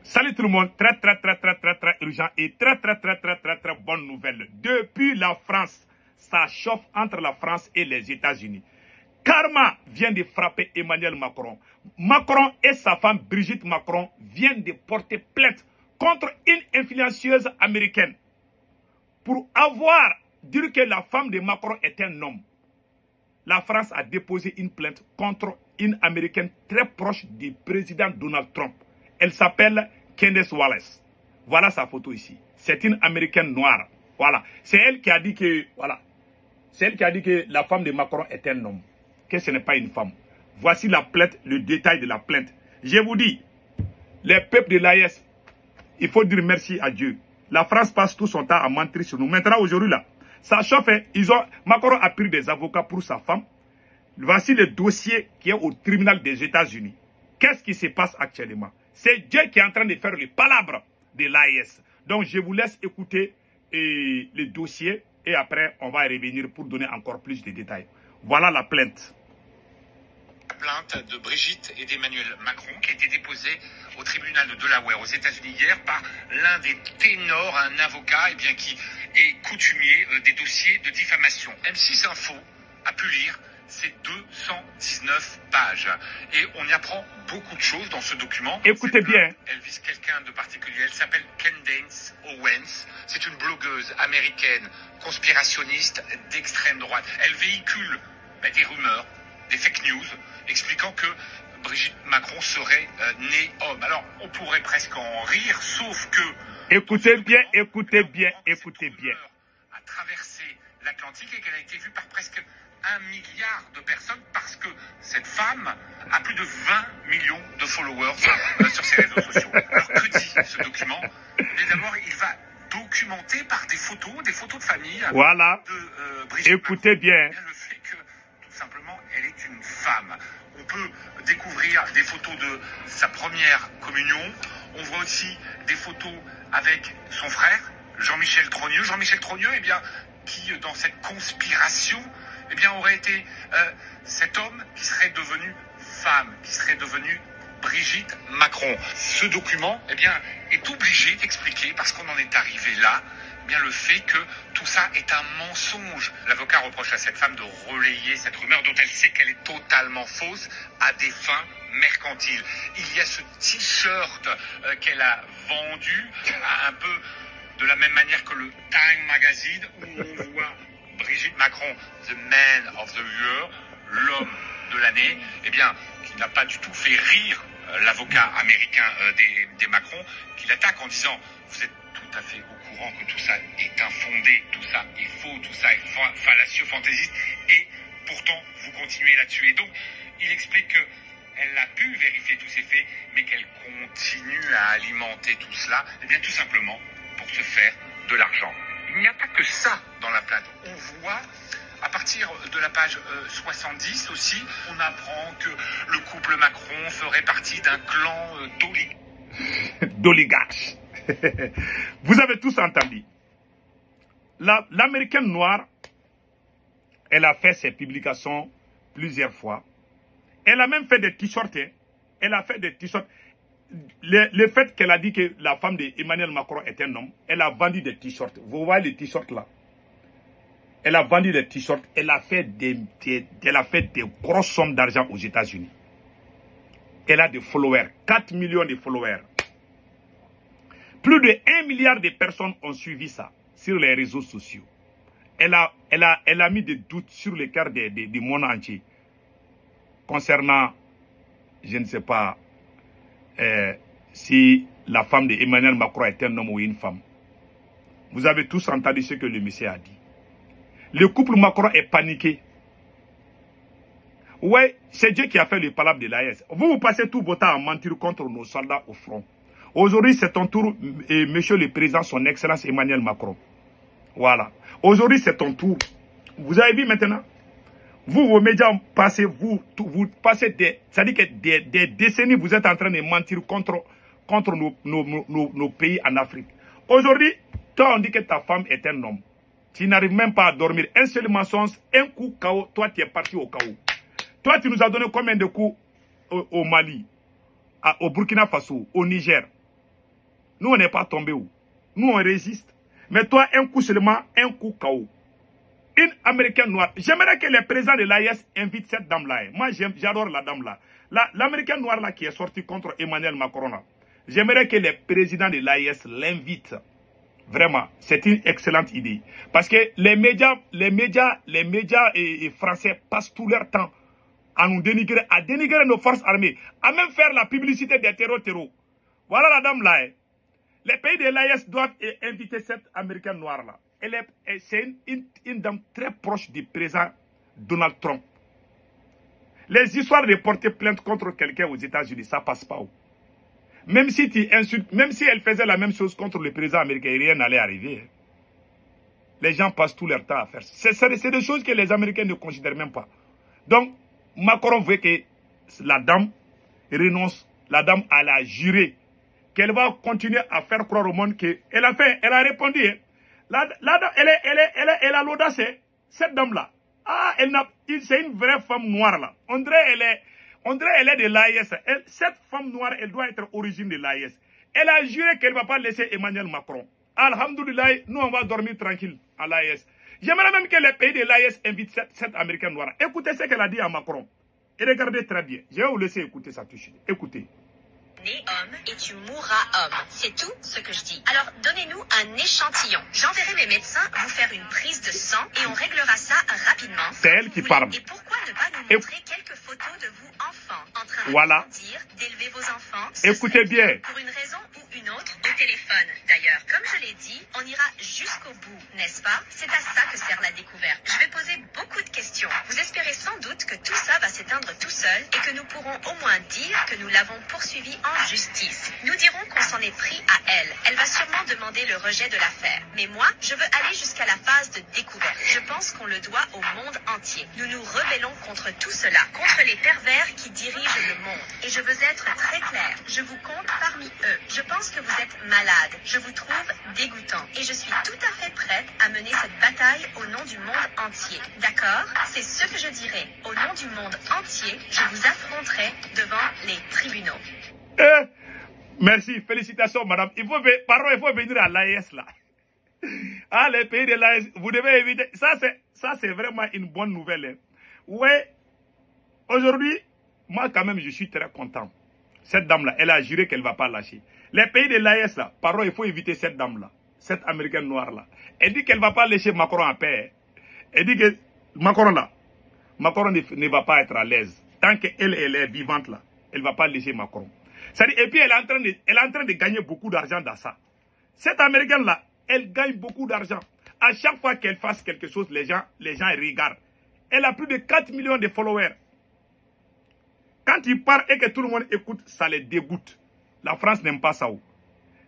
Salut tout le monde, très urgent et très bonne nouvelle. Depuis la France, ça chauffe entre la France et les États-Unis. Karma vient de frapper Emmanuel Macron. Macron et sa femme Brigitte Macron viennent de porter plainte contre une influenceuse américaine pour avoir dit que la femme de Macron est un homme. La France a déposé une plainte contre une américaine très proche du président Donald Trump. Elle s'appelle Candace Wallace. Voilà sa photo ici. C'est une américaine noire. Voilà. C'est elle qui a dit que, voilà. C'est elle qui a dit que la femme de Macron est un homme. Que ce n'est pas une femme. Voici la plainte, le détail de la plainte. Je vous dis, les peuples de l'AES, il faut dire merci à Dieu. La France passe tout son temps à mentir sur nous. Maintenant, aujourd'hui, là, ça chauffe. Macron a pris des avocats pour sa femme. Voici le dossier qui est au tribunal des États-Unis. Qu'est-ce qui se passe actuellement? C'est Dieu qui est en train de faire les palabres de l'AES. Donc, je vous laisse écouter le dossier et après, on va revenir pour donner encore plus de détails. Voilà la plainte. La plainte de Brigitte et d'Emmanuel Macron qui a été déposée au tribunal de Delaware aux États-Unis hier par l'un des ténors, un avocat qui est coutumier des dossiers de diffamation. M6 Info a pu lire ces 219 pages. Et on y apprend beaucoup de choses dans ce document. Écoutez bien. Elle vise quelqu'un de particulier. Elle s'appelle Candace Owens. C'est une blogueuse américaine, conspirationniste d'extrême droite. Elle véhicule des rumeurs, des fake news, expliquant que Brigitte Macron serait née homme. Alors, on pourrait presque en rire, sauf que... Écoutez bien, écoutez bien, écoutez bien. A traversé l'Atlantique et qu'elle a été vue par presque 1 milliard de personnes parce que cette femme a plus de 20 millions de followers sur ses réseaux sociaux. Alors que dit ce document? Mais d'abord, il va documenter par des photos de famille voilà. De Brigitte Écoutez Macron, bien. le fait que, tout simplement, elle est une femme. On peut découvrir des photos de sa première communion. On voit aussi des photos avec son frère, Jean-Michel Trogneux. Jean-Michel Trogneux, qui, dans cette conspiration, aurait été cet homme qui serait devenu femme, qui serait devenu Brigitte Macron. Ce document, est obligé d'expliquer, parce qu'on en est arrivé là, le fait que tout ça est un mensonge. L'avocat reproche à cette femme de relayer cette rumeur dont elle sait qu'elle est totalement fausse à des fins mercantiles. Il y a ce t-shirt qu'elle a vendu un peu de la même manière que le Time Magazine où on voit Brigitte Macron, the man of the year, l'homme de l'année, qui n'a pas du tout fait rire l'avocat américain des Macron, qui l'attaque en disant « Vous êtes tout à fait au courant que tout ça est infondé, tout ça est faux, tout ça est fallacieux, fantaisiste, et pourtant vous continuez là-dessus. » Et donc, il explique qu'elle a pu vérifier tous ces faits, mais qu'elle continue à alimenter tout cela, tout simplement pour se faire de l'argent. Il n'y a pas que ça dans la plainte. On voit, à partir de la page 70 aussi, on apprend que le couple Macron ferait partie d'un clan d'oligarches. Vous avez tous entendu. L'américaine noire, elle a fait ses publications plusieurs fois. Elle a même fait des t-shirts. Elle a fait des t-shirts. Le fait qu'elle a dit que la femme d'Emmanuel Macron est un homme, elle a vendu des t-shirts. Vous voyez les t-shirts là? Elle a vendu des t-shirts. Elle a fait des grosses sommes d'argent aux États-Unis. Elle a des followers. 4 millions de followers. Plus de 1 milliard de personnes ont suivi ça sur les réseaux sociaux. Elle a mis des doutes sur le cœur du monde entier. Concernant, je ne sais pas, si la femme d'Emmanuel Macron est un homme ou une femme. Vous avez tous entendu ce que le monsieur a dit. Le couple Macron est paniqué. Ouais, c'est Dieu qui a fait le palabre de l'AES. Vous passez tout votre temps à mentir contre nos soldats au front. Aujourd'hui, c'est ton tour, monsieur le président, son excellence Emmanuel Macron. Voilà. Aujourd'hui, c'est ton tour. Vous avez vu maintenant? Vous, vos médias, vous passez c'est-à-dire que des décennies, vous êtes en train de mentir contre nos pays en Afrique. Aujourd'hui, toi, on dit que ta femme est un homme. Tu n'arrives même pas à dormir. Un seul mensonge, un coup KO, toi, tu es parti au KO. Toi, tu nous as donné combien de coups au Mali, au Burkina Faso, au Niger? Nous, on n'est pas tombé où? Nous, on résiste. Mais toi, un coup seulement, un coup KO. Une Américaine noire. J'aimerais que les présidents de l'AIS invitent cette dame-là. Moi, j'adore la dame-là. L'Américaine noire là qui est sortie contre Emmanuel Macron là. J'aimerais que les présidents de l'AIS l'invitent. Vraiment, c'est une excellente idée. Parce que les médias français passent tout leur temps à nous dénigrer, à dénigrer nos forces armées, à même faire la publicité des terreaux. Voilà la dame là. Les pays de l'AIS doivent inviter cette Américaine noire là. C'est une dame très proche du président Donald Trump. Les histoires de porter plainte contre quelqu'un aux États-Unis, ça passe pas où. Même si tu insultes, même si elle faisait la même chose contre le président américain, rien n'allait arriver. Les gens passent tout leur temps à faire ça. C'est des choses que les Américains ne considèrent même pas. Donc, Macron veut que la dame renonce. La dame, elle a juré qu'elle va continuer à faire croire au monde qu'elle a répondu. Hein. Elle a l'audace, cette dame-là. Ah, c'est une vraie femme noire là. On dirait elle est de l'AIS. Cette femme noire, elle doit être origine de l'AIS. Elle a juré qu'elle ne va pas laisser Emmanuel Macron. Alhamdoulilah, nous on va dormir tranquille à l'AIS. J'aimerais même que les pays de l'AIS invitent cette Américaine noire. Écoutez ce qu'elle a dit à Macron. Et regardez très bien. Je vais vous laisser écouter ça tout de suite. Écoutez. Né homme et tu mourras homme. C'est tout ce que je dis. Alors, donnez-nous un échantillon. J'enverrai mes médecins vous faire une prise de sang et on réglera ça rapidement. C'est elle qui parle. Et pourquoi ne pas nous montrer quelques photos de vous enfants en train de grandir, d'élever vos enfants? Écoutez bien. Pour une raison ou une autre, au téléphone. D'ailleurs, comme je l'ai dit, on ira jusqu'au bout, n'est-ce pas? C'est à ça que sert la découverte. Je vais poser beaucoup de questions. Vous espérez sans doute que tout ça va s'éteindre tout seul et que nous pourrons au moins dire que nous l'avons poursuivi en justice. Nous dirons qu'on s'en est pris à elle. Elle va sûrement demander le rejet de l'affaire. Mais moi, je veux aller jusqu'à la phase de découverte. Je pense qu'on le doit au monde entier. Nous nous rebellons contre tout cela, contre les pervers qui dirigent le monde. Et je veux être très claire. Je vous compte parmi eux. Je pense que vous êtes malade. Je vous trouve dégoûtant. Et je suis tout à fait prête à mener cette bataille au nom du monde entier. D'accord? C'est ce que je dirai. Au nom du monde entier, je vous affronterai devant les tribunaux. Merci, félicitations madame. Il faut venir à l'AIS là. Ah, les pays de l'AIS, vous devez éviter. Ça c'est vraiment une bonne nouvelle. Hein. Ouais, aujourd'hui, moi quand même je suis très content. Cette dame là, elle a juré qu'elle ne va pas lâcher. Les pays de l'AIS là, pardon, il faut éviter cette dame là. Cette américaine noire là. Elle dit qu'elle ne va pas laisser Macron en paix. Elle dit que Macron ne va pas être à l'aise. Tant qu'elle est vivante là, elle ne va pas laisser Macron. Et puis elle est en train de gagner beaucoup d'argent dans ça. Cette américaine là, elle gagne beaucoup d'argent. À chaque fois qu'elle fasse quelque chose, les gens regardent. Elle a plus de 4 millions de followers. Quand il parle et que tout le monde écoute, ça les dégoûte. La France n'aime pas ça.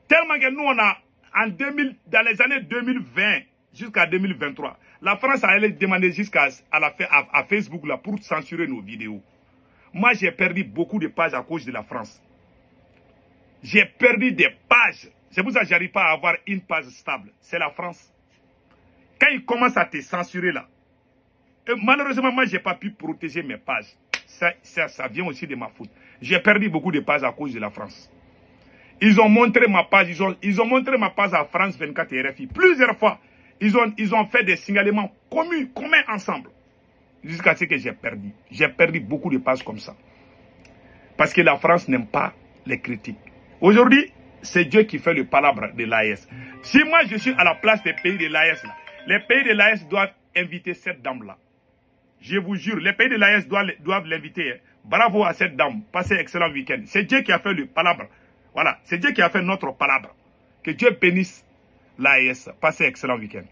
Tellement que nous, on a, dans les années 2020 jusqu'à 2023, la France a allé demander jusqu'à Facebook là, pour censurer nos vidéos. Moi, j'ai perdu beaucoup de pages à cause de la France. J'ai perdu des pages. C'est pour ça que je n'arrive pas à avoir une page stable. C'est la France. Quand ils commencent à te censurer là, malheureusement, moi, je n'ai pas pu protéger mes pages. Ça vient aussi de ma faute. J'ai perdu beaucoup de pages à cause de la France. Ils ont montré ma page, ils ont montré ma page à France 24 et RFI. Plusieurs fois, ils ont fait des signalements communs ensemble. Jusqu'à ce que j'ai perdu. J'ai perdu beaucoup de pages comme ça. Parce que la France n'aime pas les critiques. Aujourd'hui, c'est Dieu qui fait le palabre de l'AES. Si moi je suis à la place des pays de l'AES, les pays de l'AES doivent inviter cette dame-là. Je vous jure, les pays de l'AES doivent l'inviter. Bravo à cette dame. Passez un excellent week-end. C'est Dieu qui a fait le palabre. Voilà, c'est Dieu qui a fait notre palabre. Que Dieu bénisse l'AES. Passez un excellent week-end.